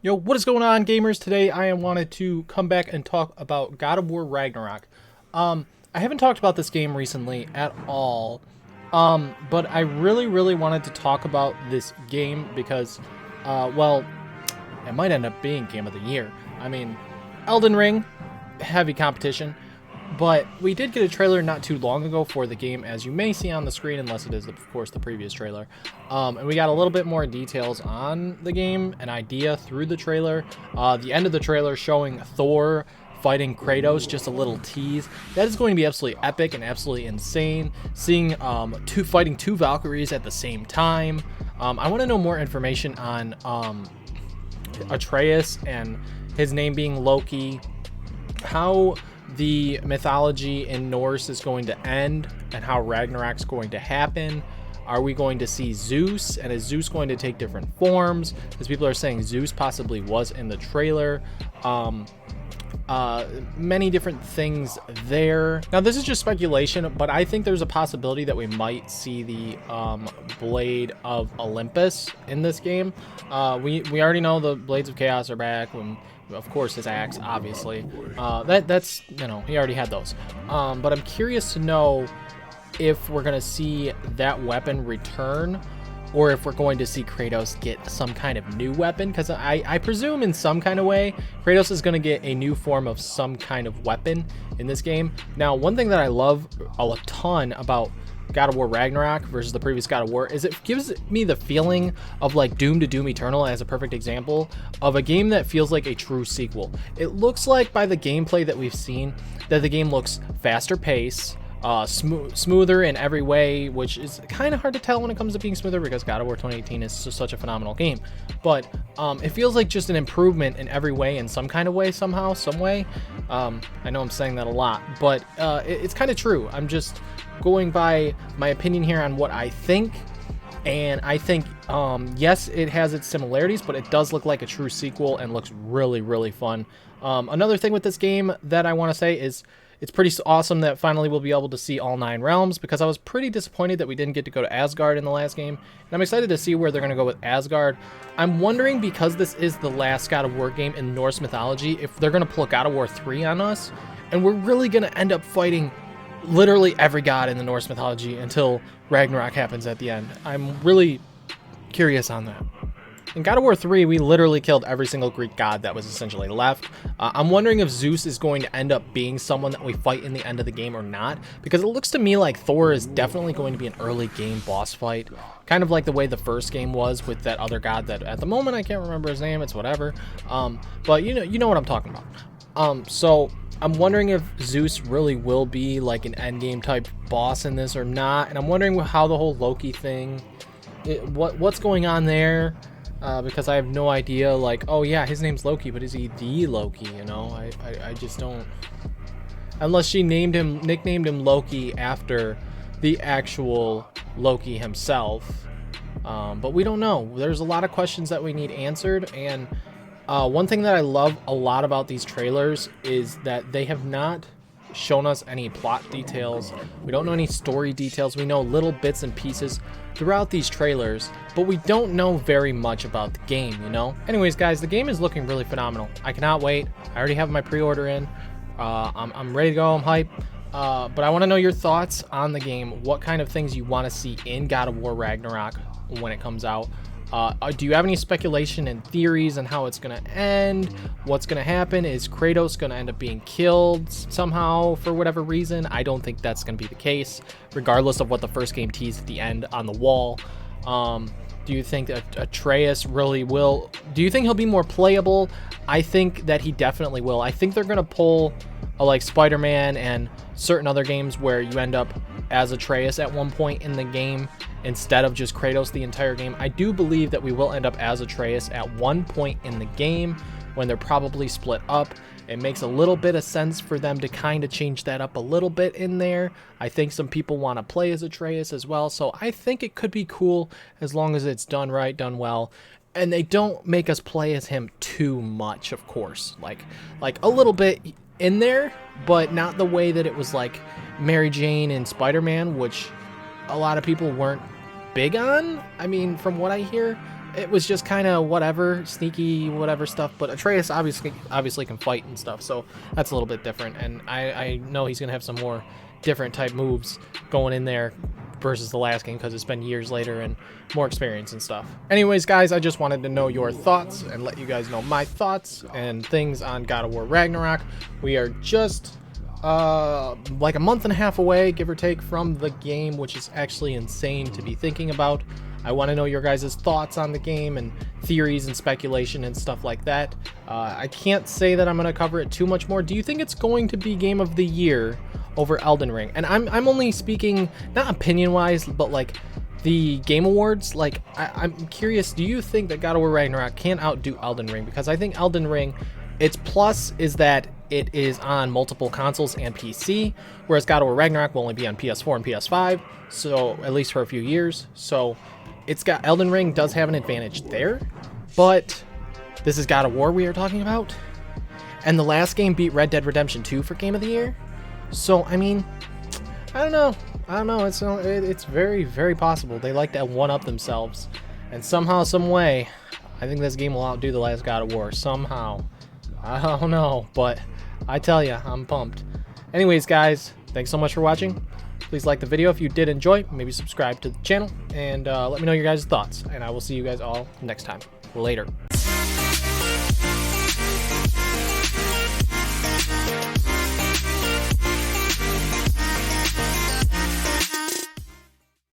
Yo, what is going on, gamers? Today I wanted to come back and talk about God of War Ragnarok. I haven't talked about this game recently at all, but I really wanted to talk about this game because, well, it might end up being Game of the Year. I mean, Elden Ring, heavy competition, but we did get a trailer not too long ago for the game, as you may see on the screen, unless it is, of course, the previous trailer. And we got a little bit more details on the game, an idea through the trailer. The end of the trailer showing Thor fighting Kratos, just a little tease. That is going to be absolutely epic and absolutely insane. Seeing fighting two Valkyries at the same time. I want to know more information on Atreus and his name being Loki. How the mythology in Norse is going to end and how Ragnarok's going to happen. Are we going to see Zeus, and is Zeus going to take different forms? Because people are saying Zeus possibly was in the trailer. Many different things there. Now, this is just speculation, but I think there's a possibility that we might see the Blade of Olympus in this game. We already know the Blades of Chaos are back. Of course, his axe, obviously. That's, you know, he already had those. But I'm curious to know if we're going to see that weapon return, or if we're going to see Kratos get some kind of new weapon. Because I presume in some kind of way, Kratos is going to get a new form of some kind of weapon in this game. Now, one thing that I love a ton about God of War Ragnarok versus the previous God of War is it gives me the feeling of like Doom to Doom Eternal as a perfect example of a game that feels like a true sequel. It looks like, by the gameplay that we've seen, that the game looks faster paced, smoother in every way, which is kind of hard to tell when it comes to being smoother because God of War 2018 is such a phenomenal game. But it feels like just an improvement in every way, in some kind of way, somehow, some way. I know I'm saying that a lot, but it's kind of true. I'm just going by my opinion here on what I think. And I think, yes, it has its similarities, but it does look like a true sequel and looks really fun. Another thing with this game that I want to say is it's pretty awesome that finally we'll be able to see all 9 realms, because I was pretty disappointed that we didn't get to go to Asgard in the last game. And I'm excited to see where they're going to go with Asgard. I'm wondering, because this is the last God of War game in Norse mythology, if they're going to pull God of War 3 on us, and we're really going to end up fighting literally every god in the Norse mythology until Ragnarok happens at the end. I'm really curious on that. In God of War 3, we literally killed every single Greek god that was essentially left. I'm wondering if Zeus is going to end up being someone that we fight in the end of the game or not, because it looks to me like Thor is definitely going to be an early game boss fight, kind of like the way the first game was with that other god that at the moment I can't remember his name. It's whatever. But you know what I'm talking about. So I'm wondering if Zeus really will be like an endgame type boss in this or not, and I'm wondering how the whole Loki thing, what's going on there. Because I have no idea, like, oh yeah, his name's Loki, but is he the Loki, you know? I just don't, unless she nicknamed him Loki after the actual Loki himself. But we don't know. There's a lot of questions that we need answered, and one thing that I love a lot about these trailers is that they have not shown us any plot details. We don't know any story details. We know little bits and pieces throughout these trailers, but we don't know very much about the game, you know? Anyways, guys, the game is looking really phenomenal. I cannot wait. I already have my pre-order in. I'm ready to go. I'm hyped. But I want to know your thoughts on the game. What kind of things you want to see in God of War Ragnarok when it comes out? Do you have any speculation and theories on how it's going to end? What's going to happen? Is Kratos going to end up being killed somehow for whatever reason? I don't think that's going to be the case, regardless of what the first game teased at the end on the wall. Do you think that Atreus really will? Do you think he'll be more playable? I think that he definitely will. I think they're going to pull like Spider-Man and certain other games where you end up as Atreus at one point in the game instead of just Kratos the entire game. I do believe that we will end up as Atreus at one point in the game when they're probably split up. It makes a little bit of sense for them to kind of change that up a little bit in there. I think some people want to play as Atreus as well, so I think it could be cool as long as it's done right, done well. And they don't make us play as him too much, of course. Like a little bit in there, but not the way that it was like Mary Jane and Spider-Man, which a lot of people weren't big on. I mean, from what I hear, it was just kind of whatever, sneaky whatever stuff. But Atreus obviously can fight and stuff, so that's a little bit different. And I know he's gonna have some more different type moves going in there versus the last game because it's been years later and more experience and stuff. Anyways, guys, I just wanted to know your thoughts and let you guys know my thoughts and things on God of War Ragnarok. We are just like a month and a half away, give or take, from the game, which is actually insane to be thinking about. I want to know your guys' thoughts on the game and theories and speculation and stuff like that. I can't say that I'm going to cover it too much more. Do you think it's going to be Game of the Year over Elden Ring? And I'm only speaking, not opinion-wise, but like the Game Awards. Like, I'm curious, do you think that God of War Ragnarok can outdo Elden Ring? Because I think Elden Ring, its plus is that it is on multiple consoles and PC, whereas God of War Ragnarok will only be on PS4 and PS5, so at least for a few years. So it's got, Elden Ring does have an advantage there, but this is God of War we are talking about, and the last game beat Red Dead Redemption 2 for Game of the Year. So I mean, I don't know. It's very, very possible they like to one-up themselves, and somehow, some way, I think this game will outdo the last God of War somehow. I don't know, but I tell you, I'm pumped. Anyways, guys, thanks so much for watching. Please like the video if you did enjoy. Maybe subscribe to the channel, and let me know your guys' thoughts. And I will see you guys all next time. Later.